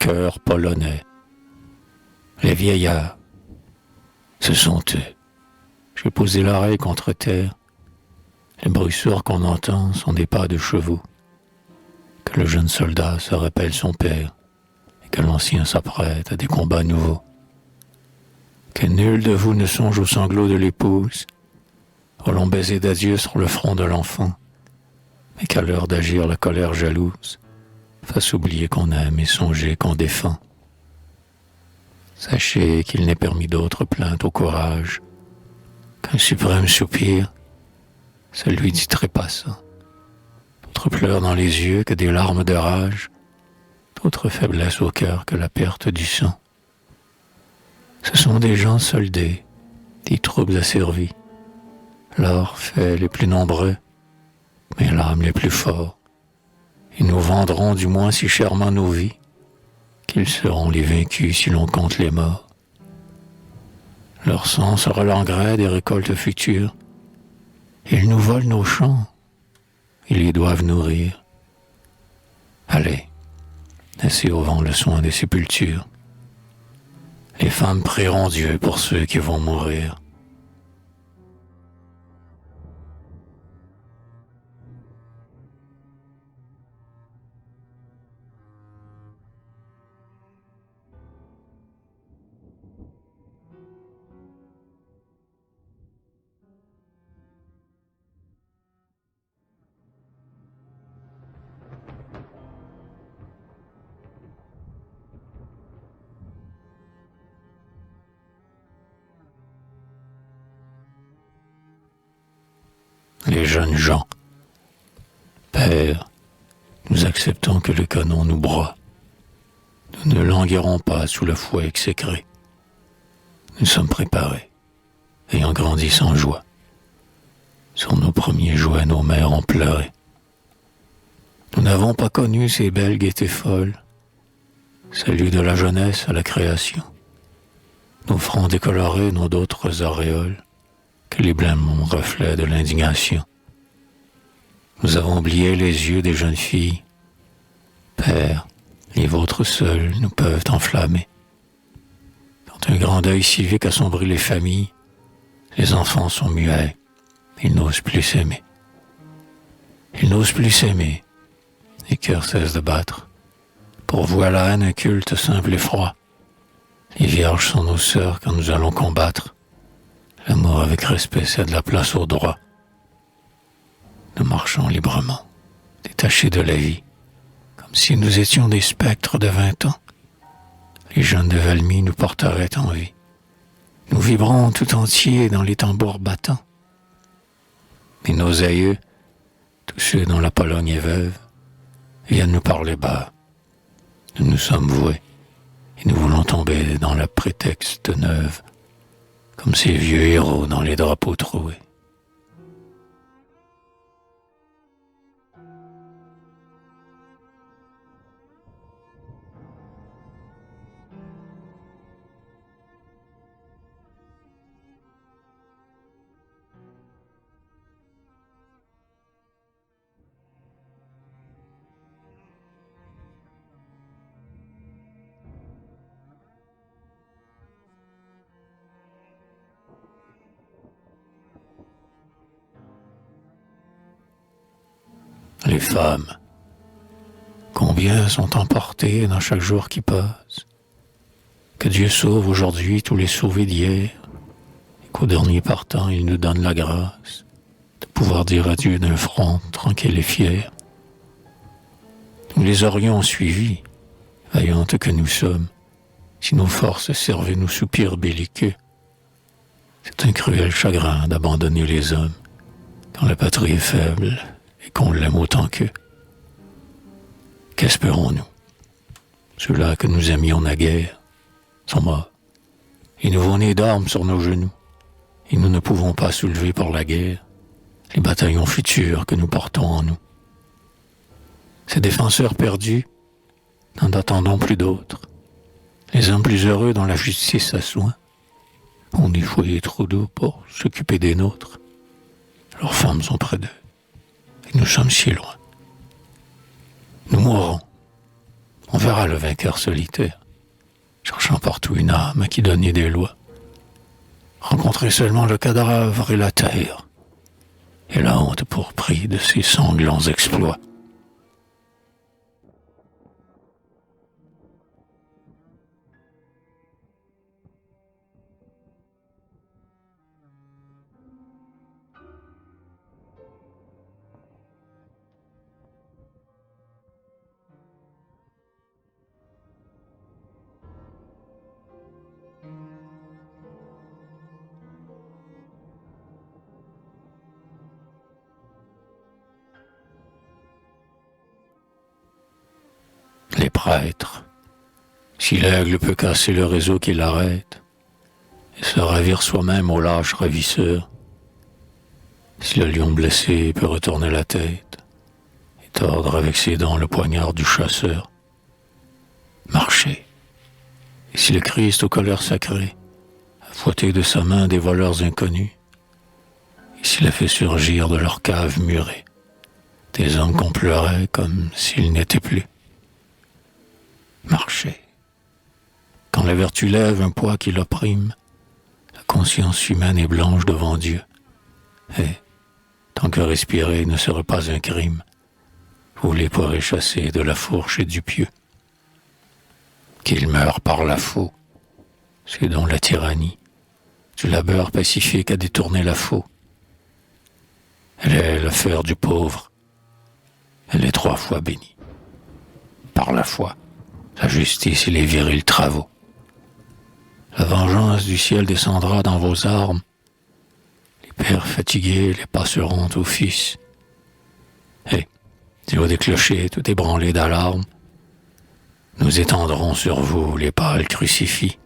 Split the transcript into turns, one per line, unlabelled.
chœur polonais. Les vieillards se sont tus. J'ai posé l'oreille contre terre. Les bruits sourds qu'on entend sont des pas de chevaux. Que le jeune soldat se rappelle son père et que l'ancien s'apprête à des combats nouveaux. Que nul de vous ne songe aux sanglots de l'épouse, au long baiser d'adieu sur le front de l'enfant, mais qu'à l'heure d'agir la colère jalouse fasse oublier qu'on aime et songer qu'on défend. Sachez qu'il n'est permis d'autre plainte au courage qu'un suprême soupir, celui du trépassant. D'autres pleurs dans les yeux que des larmes de rage, d'autres faiblesses au cœur que la perte du sang. Ce sont des gens soldés, des troupes asservies, leurs faits les plus nombreux, mais l'âme les plus forts. Ils nous vendront du moins si chèrement nos vies, qu'ils seront les vaincus si l'on compte les morts. Leur sang sera l'engrais des récoltes futures. Ils nous volent nos champs, ils les doivent nourrir. Allez, laissez au vent le soin des sépultures. Les femmes prieront Dieu pour ceux qui vont mourir. Les jeunes gens. Père, nous acceptons que le canon nous broie. Nous ne languirons pas sous le fouet exécré. Nous sommes préparés, ayant grandi sans joie. Sur nos premiers jouets, nos mères ont pleuré. Nous n'avons pas connu ces belles gaietés folles, celui de la jeunesse à la création. Nos fronts décolorés n'ont d'autres auréoles que les blêmes reflets de l'indignation. Nous avons oublié les yeux des jeunes filles. Père, les vôtres seuls nous peuvent enflammer. Quand un grand deuil civique assombrit les familles, les enfants sont muets, ils n'osent plus s'aimer. Ils n'osent plus s'aimer, les cœurs cessent de battre. Pour vous à la haine un culte simple et froid. Les vierges sont nos sœurs quand nous allons combattre. L'amour avec respect cède la place au droit. Nous marchons librement, détachés de la vie, comme si nous étions des spectres de 20 ans. Les jeunes de Valmy nous porteraient en vie. Nous vibrons tout entiers dans les tambours battants. Mais nos aïeux, tous ceux dont la Pologne est veuve, viennent nous parler bas. Nous nous sommes voués, et nous voulons tomber dans la prétexte neuve, comme ces vieux héros dans les drapeaux troués. Les femmes, combien sont emportées dans chaque jour qui passe. Que Dieu sauve aujourd'hui tous les sauvés d'hier, et qu'au dernier partant, il nous donne la grâce de pouvoir dire adieu d'un front tranquille et fier. Nous les aurions suivis, vaillantes que nous sommes, si nos forces servaient nos soupirs belliqueux. C'est un cruel chagrin d'abandonner les hommes quand la patrie est faible et qu'on l'aime autant qu'eux. Qu'espérons-nous? Ceux-là que nous aimions naguère sont morts. Les nouveau-nés dorment sur nos genoux, et nous ne pouvons pas soulever pour la guerre les bataillons futurs que nous portons en nous. Ces défenseurs perdus, n'en attendons plus d'autres. Les hommes plus heureux dont la justice a soin ont des foyers trop doux pour s'occuper des nôtres. Leurs femmes sont près d'eux, et nous sommes si loin. Nous mourrons. On verra sera le vainqueur solitaire, cherchant partout une âme à qui donner des lois. Rencontrer seulement le cadavre et la terre, et la honte pour prix de ses sanglants exploits. Les prêtres, si l'aigle peut casser le réseau qui l'arrête, et se ravir soi-même au lâche ravisseur, si le lion blessé peut retourner la tête et tordre avec ses dents le poignard du chasseur, marcher, et si le Christ aux colères sacrées a fouetté de sa main des voleurs inconnus, et s'il a fait surgir de leur cave murée des hommes qu'on pleurait comme s'ils n'étaient plus, marcher. Quand la vertu lève un poids qui l'opprime, la conscience humaine est blanche devant Dieu. Et, tant que respirer ne serait pas un crime, vous les pourrez chasser de la fourche et du pieu. Qu'ils meurent par la faux, c'est donc la tyrannie du labeur pacifique à détourner la faux. Elle est l'affaire du pauvre. Elle est 3 fois bénie. Par la foi, la justice et les virils travaux. La vengeance du ciel descendra dans vos armes. Les pères fatigués les passeront aux fils. Et, du haut des clochers tout ébranlés d'alarme, nous étendrons sur vous les pâles crucifix.